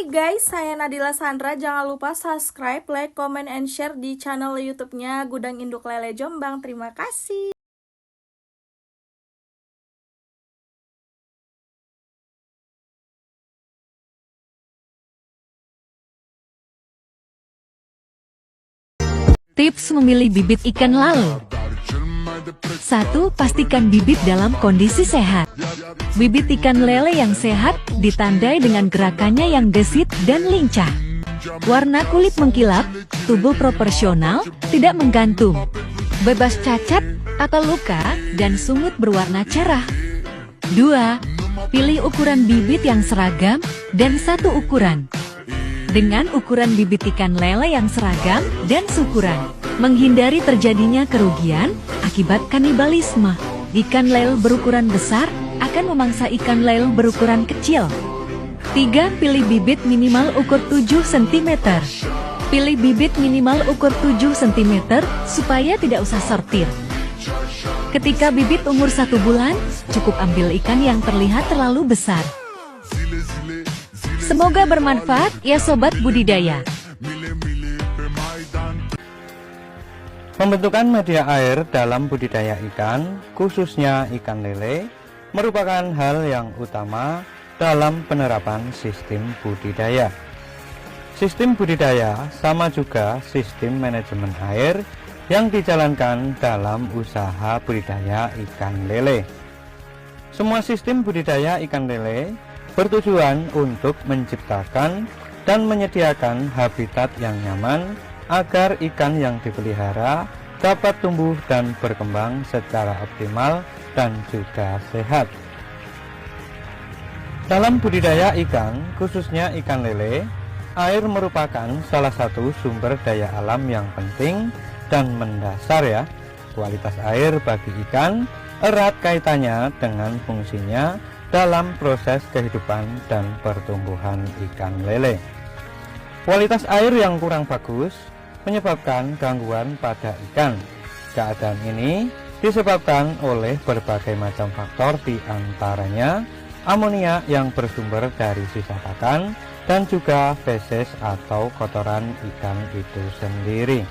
Hai guys, saya Nadila Sandra. Jangan lupa subscribe, like, comment, and share di channel YouTube-nya Gudang Induk Lele Jombang. Terima kasih. Tips memilih bibit ikan lele. 1. Pastikan bibit dalam kondisi sehat. Bibit ikan lele yang sehat ditandai dengan gerakannya yang gesit dan lincah. Warna kulit mengkilap, tubuh proporsional, tidak menggantung, bebas cacat atau luka, dan sungut berwarna cerah. 2. Pilih ukuran bibit yang seragam dan satu ukuran. Dengan ukuran bibit ikan lele yang seragam dan seukuran, menghindari terjadinya kerugian akibat kanibalisme. Ikan lele berukuran besar akan memangsa ikan lele berukuran kecil. 3. Pilih bibit minimal ukur 7 cm. Pilih bibit minimal ukur 7 cm supaya tidak usah sortir. Ketika bibit umur 1 bulan, cukup ambil ikan yang terlihat terlalu besar. Semoga bermanfaat ya sobat budidaya. Pembentukan media air dalam budidaya ikan, khususnya ikan lele, merupakan hal yang utama dalam penerapan sistem budidaya. Sistem budidaya sama juga sistem manajemen air yang dijalankan dalam usaha budidaya ikan lele. Semua sistem budidaya ikan lele bertujuan untuk menciptakan dan menyediakan habitat yang nyaman agar ikan yang dipelihara dapat tumbuh dan berkembang secara optimal dan juga sehat. Dalam budidaya ikan, khususnya ikan lele, air merupakan salah satu sumber daya alam yang penting dan mendasar ya. Kualitas air bagi ikan erat kaitannya dengan fungsinya dalam proses kehidupan dan pertumbuhan ikan lele. Kualitas air yang kurang bagus menyebabkan gangguan pada ikan. Keadaan ini disebabkan oleh berbagai macam faktor, di antaranya amonia yang bersumber dari sisa pakan dan juga feses atau kotoran ikan itu sendiri.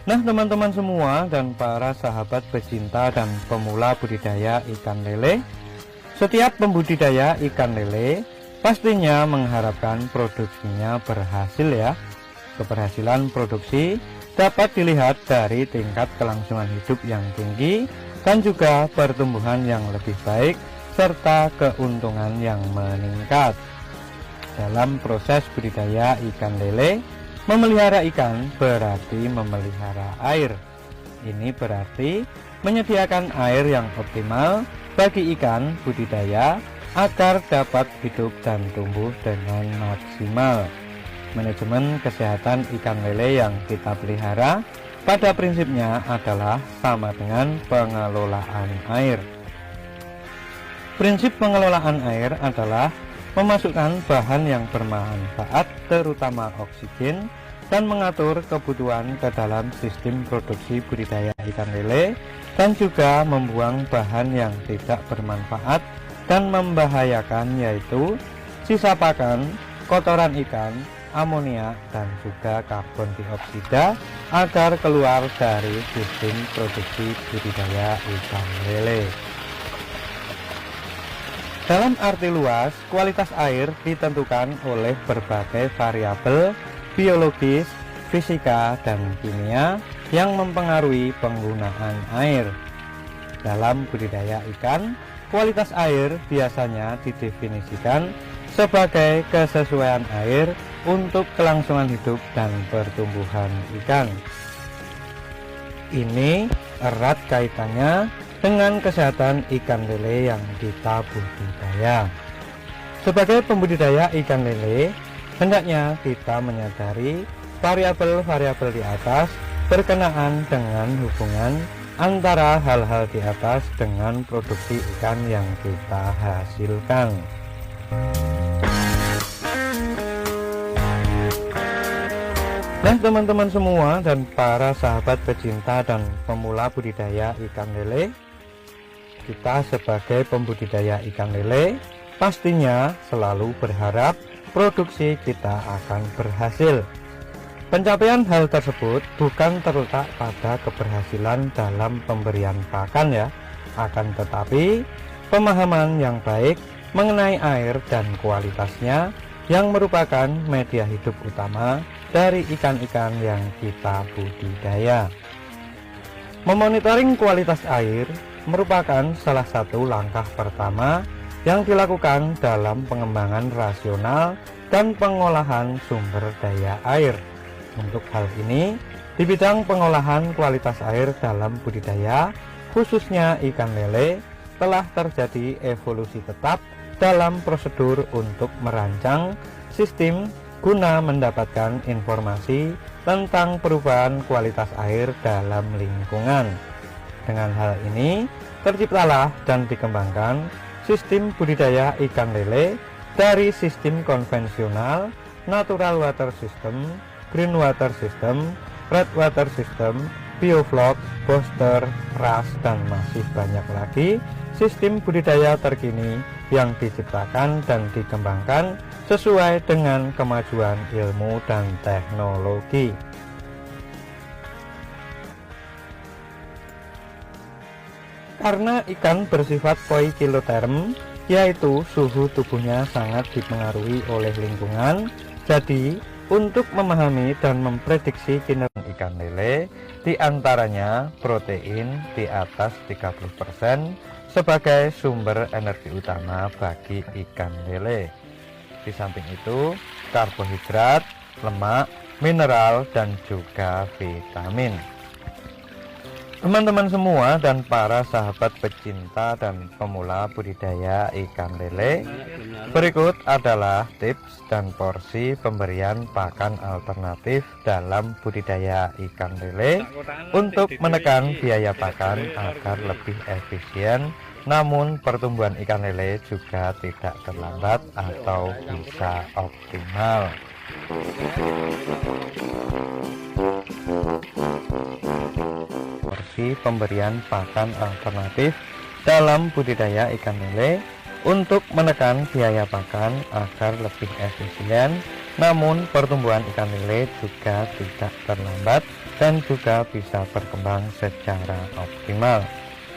Nah teman-teman semua dan para sahabat pecinta dan pemula budidaya ikan lele, setiap pembudidaya ikan lele pastinya mengharapkan produksinya berhasil ya. Keberhasilan produksi dapat dilihat dari tingkat kelangsungan hidup yang tinggi dan juga pertumbuhan yang lebih baik serta keuntungan yang meningkat. Dalam proses budidaya ikan lele, memelihara ikan berarti memelihara air. Ini berarti menyediakan air yang optimal bagi ikan budidaya agar dapat hidup dan tumbuh dengan maksimal. Manajemen kesehatan ikan lele yang kita pelihara pada prinsipnya adalah sama dengan pengelolaan air. Prinsip pengelolaan air adalah memasukkan bahan yang bermanfaat terutama oksigen dan mengatur kebutuhan ke dalam sistem produksi budidaya ikan lele, dan juga membuang bahan yang tidak bermanfaat dan membahayakan, yaitu sisa pakan, kotoran ikan, amonia, dan juga karbon dioksida agar keluar dari sistem produksi budidaya ikan lele. Dalam arti luas, kualitas air ditentukan oleh berbagai variabel biologis, fisika, dan kimia yang mempengaruhi penggunaan air. Dalam budidaya ikan, kualitas air biasanya didefinisikan sebagai kesesuaian air untuk kelangsungan hidup dan pertumbuhan ikan. Ini erat kaitannya dengan kesehatan ikan lele yang kita budidaya. Sebagai pembudidaya ikan lele, hendaknya kita menyadari variabel-variabel di atas berkenaan dengan hubungan antara hal-hal di atas dengan produksi ikan yang kita hasilkan. Nah teman-teman semua dan para sahabat pecinta dan pemula budidaya ikan lele, kita sebagai pembudidaya ikan lele pastinya selalu berharap produksi kita akan berhasil. Pencapaian hal tersebut bukan terletak pada keberhasilan dalam pemberian pakan ya, akan tetapi pemahaman yang baik mengenai air dan kualitasnya yang merupakan media hidup utama dari ikan-ikan yang kita budidaya. Memonitoring kualitas air merupakan salah satu langkah pertama yang dilakukan dalam pengembangan rasional dan pengolahan sumber daya air. Untuk hal ini, di bidang pengolahan kualitas air dalam budidaya, khususnya ikan lele, telah terjadi evolusi tetap dalam prosedur untuk merancang sistem guna mendapatkan informasi tentang perubahan kualitas air dalam lingkungan. Dengan hal ini, terciptalah dan dikembangkan sistem budidaya ikan lele dari sistem konvensional, natural water system, green water system, red water system, bioflok, booster, RAS, dan masih banyak lagi sistem budidaya terkini yang diciptakan dan dikembangkan sesuai dengan kemajuan ilmu dan teknologi. Karena ikan bersifat poikiloterm, yaitu suhu tubuhnya sangat dipengaruhi oleh lingkungan, jadi untuk memahami dan memprediksi kinerja ikan lele, diantaranya protein di atas 30% sebagai sumber energi utama bagi ikan lele. Di samping itu, karbohidrat, lemak, mineral, dan juga vitamin. Teman-teman semua dan para sahabat pecinta dan pemula budidaya ikan lele, berikut adalah tips dan porsi pemberian pakan alternatif dalam budidaya ikan lele untuk menekan biaya pakan agar lebih efisien, namun pertumbuhan ikan lele juga tidak terlambat atau bisa optimal. Porsi pemberian pakan alternatif dalam budidaya ikan lele untuk menekan biaya pakan agar lebih efisien, namun pertumbuhan ikan lele juga tidak terlambat dan juga bisa berkembang secara optimal.